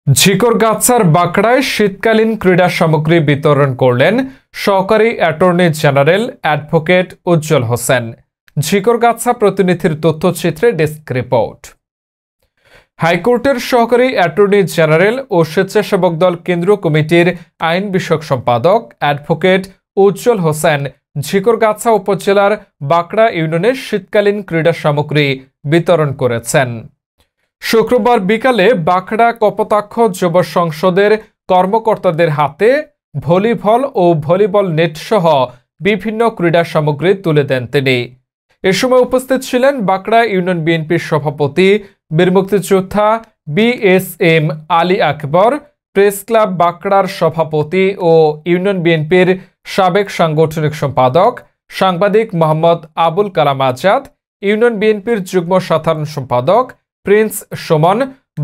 ঝিকরগাছার বাঁকড়ায় শীতকালীন ক্রীড়া সামগ্রী বিতরণ করলেন সহকারী অ্যাটর্নি জেনারেল অ্যাডভোকেট উজ্জ্বল হোসেন। ঝিকরগাছা প্রতিনিধির তথ্যচিত্রে ডেস্ক রিপোর্ট। হাইকোর্টের সহকারী অ্যাটর্নি জেনারেল ও স্বেচ্ছাসেবক দল কেন্দ্রীয় কমিটির আইন বিষয়ক সম্পাদক অ্যাডভোকেট উজ্জ্বল হোসেন ঝিকরগাছা উপজেলার বাঁকড়া ইউনিয়নে শীতকালীন ক্রীড়া সামগ্রী বিতরণ করেছেন। শুক্রবার বিকালে বাঁকড়া কপোতাক্ষ যুব সংসদের কর্মকর্তাদের হাতে ভলিবল ও ভলিবল নেট সহ বিভিন্ন ক্রীড়া সামগ্রী তুলে দেন তিনি। এ সময় উপস্থিত ছিলেন বাঁকড়া ইউনিয়ন বিএনপির সভাপতি বীর মুক্তিযোদ্ধা BSM Ali Akbar, press club বাঁকড়ার সভাপতি ও ইউনিয়ন বিএনপির সাবেক সাংগঠনিক সম্পাদক সাংবাদিক মোহাম্মদ আবুল কালাম আজাদ, ইউনিয়ন বিএনপির যুগ্ম সাধারণ সম্পাদক প্রিন্স সুমন,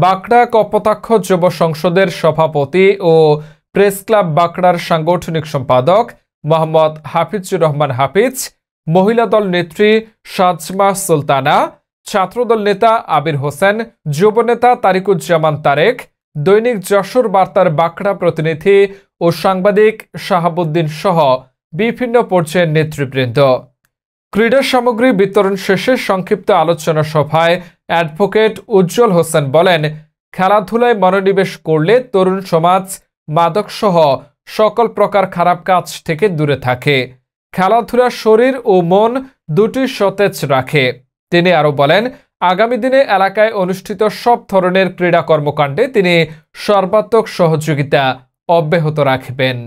বাঁকড়া কপোতাক্ষ যুব সংসদের সভাপতি ও প্রেস ক্লাব বাঁকড়ার সাংগঠনিক সম্পাদক মোহাম্মদ হাফিজুর রহমান হাফিজ, মহিলা দল নেত্রী সাজমা সুলতানা, ছাত্রদল নেতা আবির হোসেন, যুব নেতা তারিকুজ্জামান তারেক, দৈনিক যশোর বার্তার বাঁকড়া প্রতিনিধি ও সাংবাদিক শাহাবুদ্দিন সহ বিভিন্ন পর্যায়ের নেতৃবৃন্দ। ক্রীড়া সামগ্রী বিতরণ শেষে সংক্ষিপ্ত আলোচনা সভায় অ্যাডভোকেট উজ্জ্বল হোসেন বলেন, খেলাধুলায় মনোনিবেশ করলে তরুণ সমাজ মাদকসহ সকল প্রকার খারাপ কাজ থেকে দূরে থাকে। খেলাধুলা শরীর ও মন দুটি সতেজ রাখে। তিনি আরও বলেন, আগামী দিনে এলাকায় অনুষ্ঠিত সব ধরনের ক্রীড়া কর্মকাণ্ডে তিনি সর্বাত্মক সহযোগিতা অব্যাহত রাখবেন।